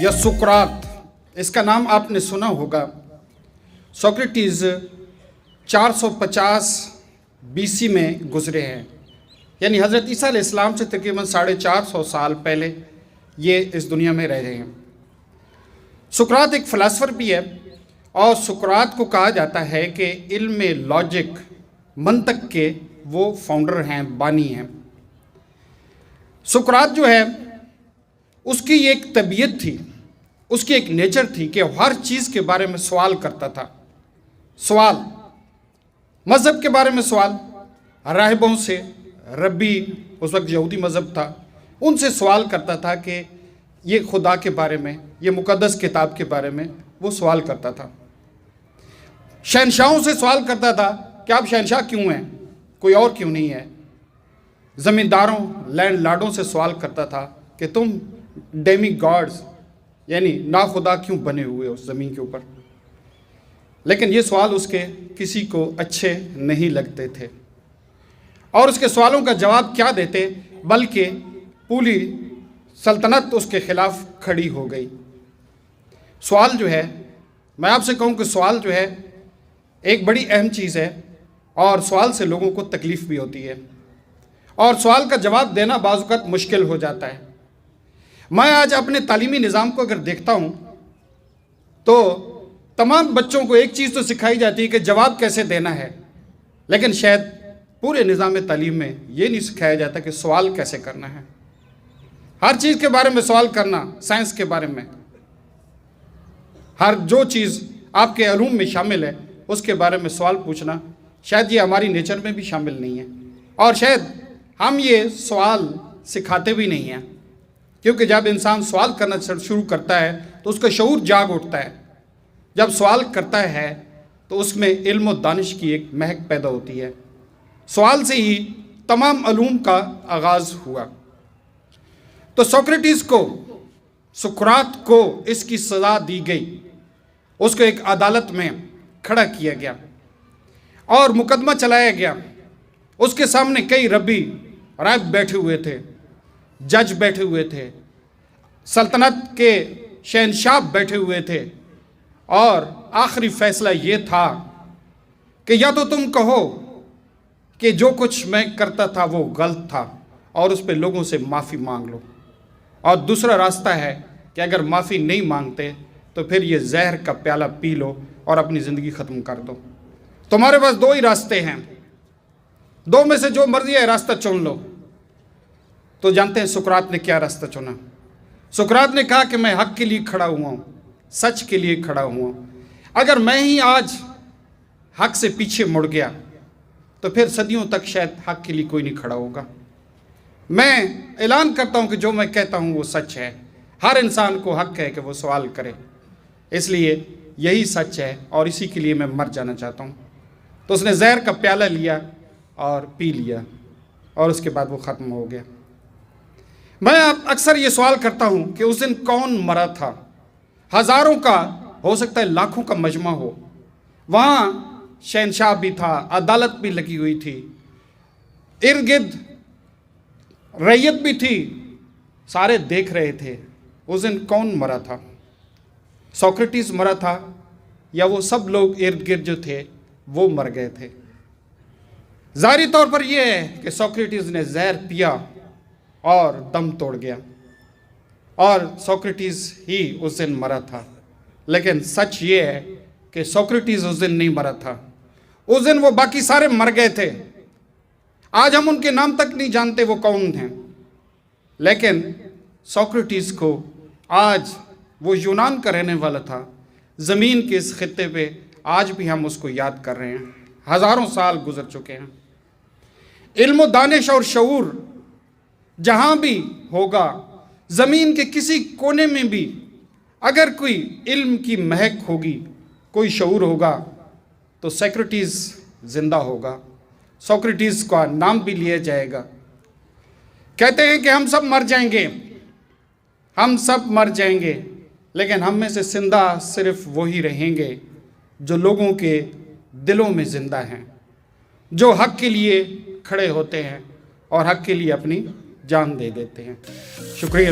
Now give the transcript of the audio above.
या सुकरात, इसका नाम आपने सुना होगा। सोक्रेटिस 450 BC में गुजरे हैं, यानी हज़रत ईसा अलैहिस्सलाम से तकरीबन 450 साल पहले ये इस दुनिया में रह रहे हैं। सुकरात एक फ़िलासफ़र भी है और सुकरात को कहा जाता है कि इल्म लॉजिक, मंतक के वो फाउंडर हैं, बानी हैं। सुकरात जो है उसकी एक तबीयत थी, उसकी एक नेचर थी कि हर चीज़ के बारे में सवाल करता था। सवाल मज़हब के बारे में सवाल, राहिबों से, रब्बी उस वक्त यहूदी मज़हब था, उनसे सवाल करता था कि ये खुदा के बारे में, ये मुक़द्दस किताब के बारे में वो सवाल करता था। शहनशाहों से सवाल करता था कि आप शहनशाह क्यों हैं, कोई और क्यों नहीं है। ज़मींदारों, लैंड लॉर्डों से सवाल करता था कि तुम डेमी गॉड्स यानी ना खुदा क्यों बने हुए हो ज़मीन के ऊपर। लेकिन ये सवाल उसके किसी को अच्छे नहीं लगते थे और उसके सवालों का जवाब क्या देते, बल्कि पूरी सल्तनत उसके ख़िलाफ़ खड़ी हो गई। सवाल जो है, मैं आपसे कहूँ कि सवाल जो है एक बड़ी अहम चीज़ है और सवाल से लोगों को तकलीफ़ भी होती है और सवाल का जवाब देना बाज़ वक़्त मुश्किल हो जाता है। मैं आज अपने तालीमी निज़ाम को अगर देखता हूँ तो तमाम बच्चों को एक चीज़ तो सिखाई जाती है कि जवाब कैसे देना है, लेकिन शायद पूरे निज़ाम तालीम में ये नहीं सिखाया जाता कि सवाल कैसे करना है। हर चीज़ के बारे में सवाल करना, साइंस के बारे में, हर जो चीज़ आपके अलूम में शामिल है उसके बारे में सवाल पूछना, शायद ये हमारी नेचर में भी शामिल नहीं है और शायद हम ये सवाल सिखाते भी नहीं हैं, क्योंकि जब इंसान सवाल करना शुरू करता है तो उसका शऊर जाग उठता है। जब सवाल करता है तो उसमें इल्म और दानिश की एक महक पैदा होती है। सवाल से ही तमाम अलूम का आगाज़ हुआ। तो सोक्रेटिस को, सुकरात को इसकी सज़ा दी गई, उसको एक अदालत में खड़ा किया गया और मुकदमा चलाया गया। उसके सामने कई रब्बी राइब बैठे हुए थे, जज बैठे हुए थे, सल्तनत के शहनशाह बैठे हुए थे और आखिरी फैसला ये था कि या तो तुम कहो कि जो कुछ मैं करता था वो गलत था और उस पर लोगों से माफ़ी मांग लो, और दूसरा रास्ता है कि अगर माफ़ी नहीं मांगते तो फिर ये जहर का प्याला पी लो और अपनी ज़िंदगी ख़त्म कर दो। तुम्हारे पास दो ही रास्ते हैं, दो में से जो मर्जी है रास्ता चुन लो। तो जानते हैं सुकरात ने क्या रास्ता चुना? सुकरात ने कहा कि मैं हक़ के लिए खड़ा हुआ हूँ, सच के लिए खड़ा हुआ हूँ। अगर मैं ही आज हक़ से पीछे मुड़ गया तो फिर सदियों तक शायद हक़ के लिए कोई नहीं खड़ा होगा। मैं ऐलान करता हूँ कि जो मैं कहता हूँ वो सच है। हर इंसान को हक़ है कि वो सवाल करे, इसलिए यही सच है और इसी के लिए मैं मर जाना चाहता हूँ। तो उसने जहर का प्याला लिया और पी लिया और उसके बाद वो ख़त्म हो गया। मैं अक्सर ये सवाल करता हूँ कि उस दिन कौन मरा था? हज़ारों का, हो सकता है लाखों का मजमा हो। वहाँ शहनशाह भी था, अदालत भी लगी हुई थी, इर्द गिर्द रैयत भी थी, सारे देख रहे थे। उस दिन कौन मरा था? सोक्रेटिस मरा था या वो सब लोग इर्द गिर्द जो थे वो मर गए थे? ज़ाहिरी तौर पर यह है कि सोक्रेटिस ने जहर पिया और दम तोड़ गया और सोक्रेटिस ही उस दिन मरा था। लेकिन सच ये है कि सोक्रेटिस उस दिन नहीं मरा था। उस दिन वो बाकी सारे मर गए थे। आज हम उनके नाम तक नहीं जानते वो कौन हैं, लेकिन सोक्रेटिस को आज, वो यूनान का रहने वाला था, ज़मीन के इस खित्ते पे आज भी हम उसको याद कर रहे हैं। हज़ारों साल गुजर चुके हैं। इल्म दानिश और शऊर जहाँ भी होगा, ज़मीन के किसी कोने में भी अगर कोई इल्म की महक होगी, कोई शऊर होगा, तो सोक्रेटिस ज़िंदा होगा, सोक्रेटिस का नाम भी लिया जाएगा। कहते हैं कि हम सब मर जाएंगे, हम सब मर जाएंगे, लेकिन हम में से जिंदा सिर्फ वही रहेंगे जो लोगों के दिलों में ज़िंदा हैं, जो हक़ के लिए खड़े होते हैं और हक़ के लिए अपनी जान दे देते हैं। शुक्रिया।